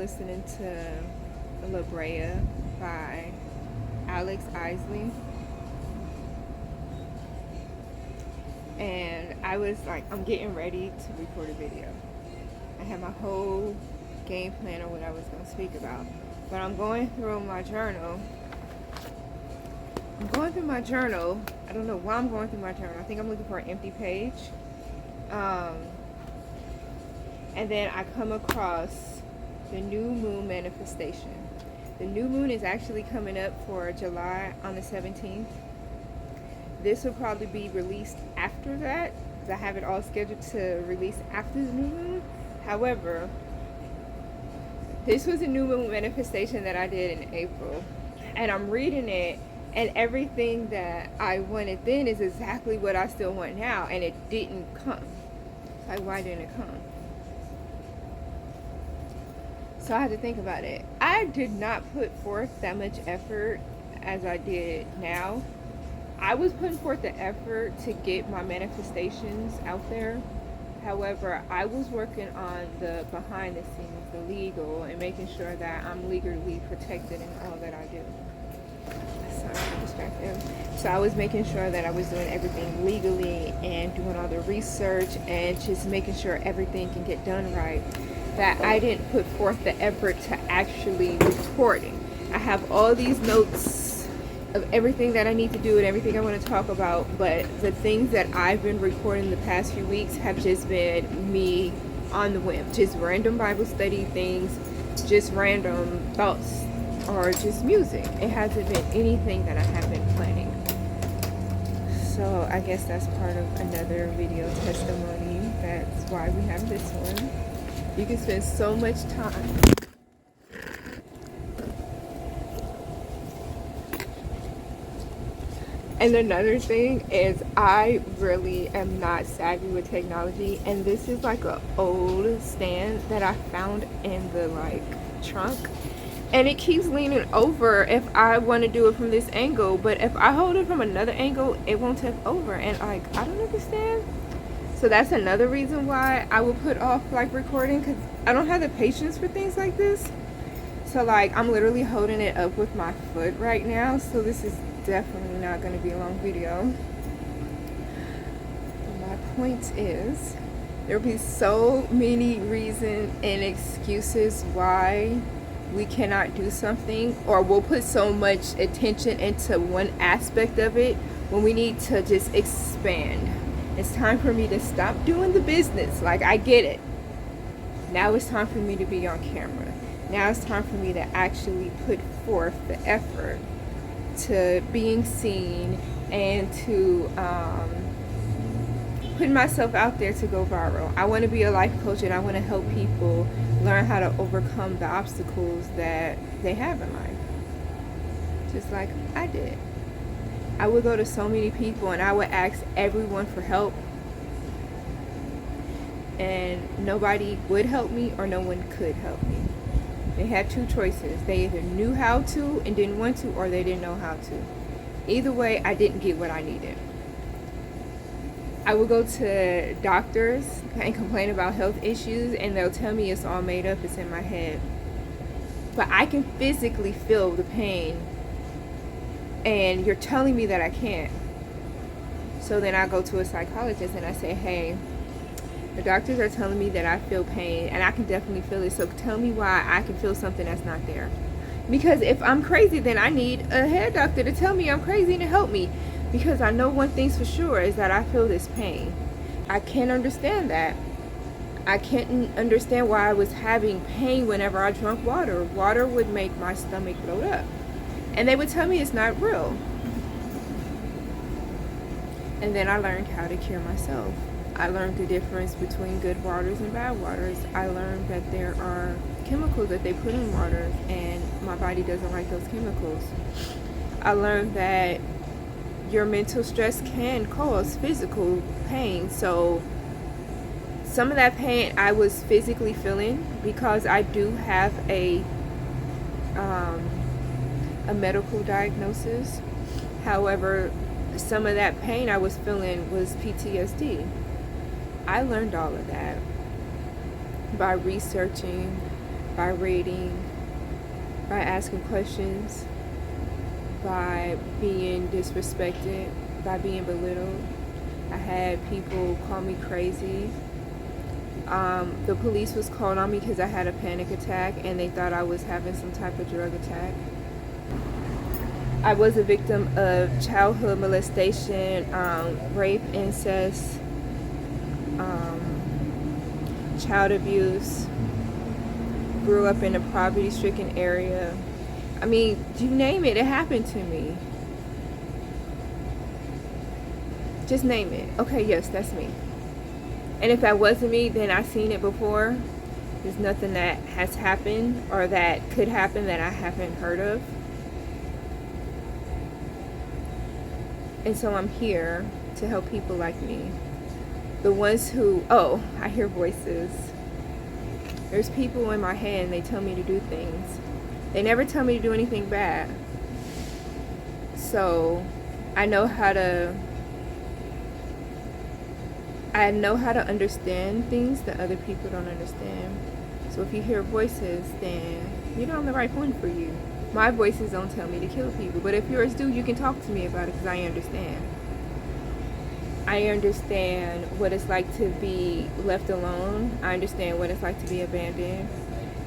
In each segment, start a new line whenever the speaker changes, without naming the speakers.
listening to La Brea by Alex Isley. And I was like, I'm getting ready to record a video. I had my whole game plan on what I was going to speak about. But I'm going through my journal. I don't know why I'm going through my journal. I think I'm looking for an empty page. And then I come across the new moon manifestation. The new moon is actually coming up for July on the 17th. This will probably be released after that, because I have it all scheduled to release after the new moon. However, this was a new moon manifestation that I did in April. And I'm reading it, and everything that I wanted then is exactly what I still want now, and it didn't come. It's like, why didn't it come? So I had to think about it. I did not put forth that much effort as I did now. I was putting forth the effort to get my manifestations out there. However, I was working on the behind the scenes, the legal, and making sure that I'm legally protected in all that I do. Sorry, I'm distracted. So I was making sure that I was doing everything legally and doing all the research and just making sure everything can get done right. That I didn't put forth the effort to actually recording. I have all these notes of everything that I need to do and everything I want to talk about, but the things that I've been recording the past few weeks have just been me on the whim, just random Bible study things, just random thoughts, or just music. It hasn't been anything that I have been planning. So I guess that's part of another video testimony. That's why we have this one. You can spend so much time. And another thing is I really am not savvy with technology, and this is like an old stand that I found in the trunk, and it keeps leaning over if I want to do it from this angle, but if I hold it from another angle it won't tip over, and I don't understand. So that's another reason why I will put off recording, because I don't have the patience for things like this. So I'm literally holding it up with my foot right now, so this is definitely not going to be a long video. My point is, there'll be so many reasons and excuses why we cannot do something, or we'll put so much attention into one aspect of it when we need to just expand. It's time for me to stop doing the business. I get it. Now it's time for me to be on camera. Now it's time for me to actually put forth the effort to being seen and to putting myself out there to go viral. I want to be a life coach, and I want to help people learn how to overcome the obstacles that they have in life. Just like I did. I would go to so many people and I would ask everyone for help, and nobody would help me or no one could help me. They had two choices. They either knew how to and didn't want to, or they didn't know how to. Either way, I didn't get what I needed. I would go to doctors and complain about health issues, and they'll tell me it's all made up, it's in my head. But I can physically feel the pain, and you're telling me that I can't. So then I go to a psychologist and I say, hey, the doctors are telling me that I feel pain, and I can definitely feel it. So tell me why I can feel something that's not there. Because if I'm crazy, then I need a head doctor to tell me I'm crazy and to help me. Because I know one thing's for sure is that I feel this pain. I can't understand that. I can't understand why I was having pain whenever I drank water. Water would make my stomach bloat up. And they would tell me it's not real. And then I learned how to cure myself. I learned the difference between good waters and bad waters. I learned that there are chemicals that they put in water, and my body doesn't like those chemicals. I learned that your mental stress can cause physical pain. So some of that pain I was physically feeling because I do have a medical diagnosis. However, some of that pain I was feeling was PTSD. I learned all of that by researching by rating, by asking questions, by being disrespected, by being belittled. I had people call me crazy. The police was called on me because I had a panic attack and they thought I was having some type of drug attack. I was a victim of childhood molestation, rape, incest, child abuse. Grew up in a poverty-stricken area. I mean, you name it, it happened to me. Just name it. Okay, yes, that's me. And if that wasn't me, then I've seen it before. There's nothing that has happened or that could happen that I haven't heard of. And so I'm here to help people like me. The ones who, oh, I hear voices. There's people in my head and they tell me to do things. They never tell me to do anything bad. So I know how to understand things that other people don't understand. So if you hear voices, then you're not on the right one for you. My voices don't tell me to kill people, but if yours do, you can talk to me about it because I understand. I understand what it's like to be left alone. I understand what it's like to be abandoned.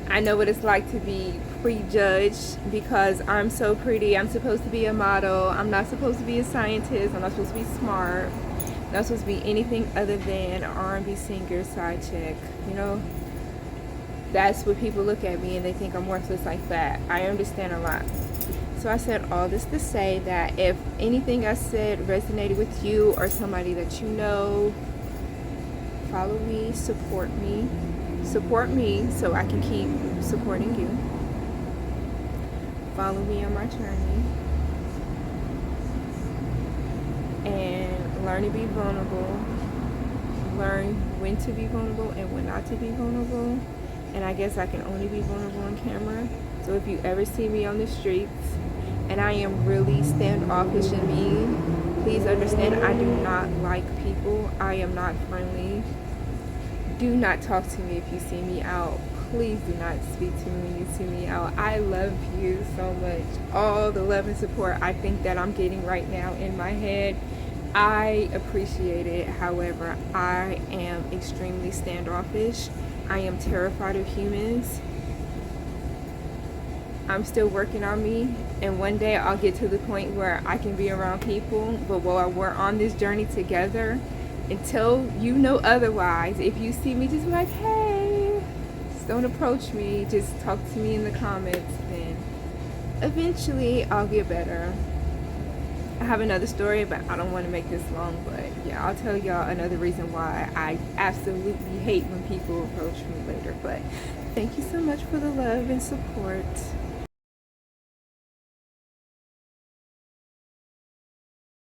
I know what it's like to be prejudged because I'm so pretty. I'm supposed to be a model. I'm not supposed to be a scientist. I'm not supposed to be smart. I'm not supposed to be anything other than an R&B singer, side chick. You know, that's what people look at me and they think I'm worthless like that. I understand a lot. So I said all this to say that if anything I said resonated with you or somebody that you know, follow me, support me so I can keep supporting you. Follow me on my journey and learn to be vulnerable. Learn when to be vulnerable and when not to be vulnerable. And I guess I can only be vulnerable on camera. So if you ever see me on the streets and I am really standoffish and mean, please understand I do not like people. I am not friendly. Do not talk to me if you see me out. Please do not speak to me when you see me out. I love you so much. All the love and support I think that I'm getting right now in my head, I appreciate it. However, I am extremely standoffish. I am terrified of humans. I'm still working on me, and one day I'll get to the point where I can be around people, but while we're on this journey together, until you know otherwise, if you see me, just be like, hey, just don't approach me, just talk to me in the comments, then eventually I'll get better. I have another story, but I don't want to make this long, but yeah, I'll tell y'all another reason why I absolutely hate when people approach me later. But thank you so much for the love and support.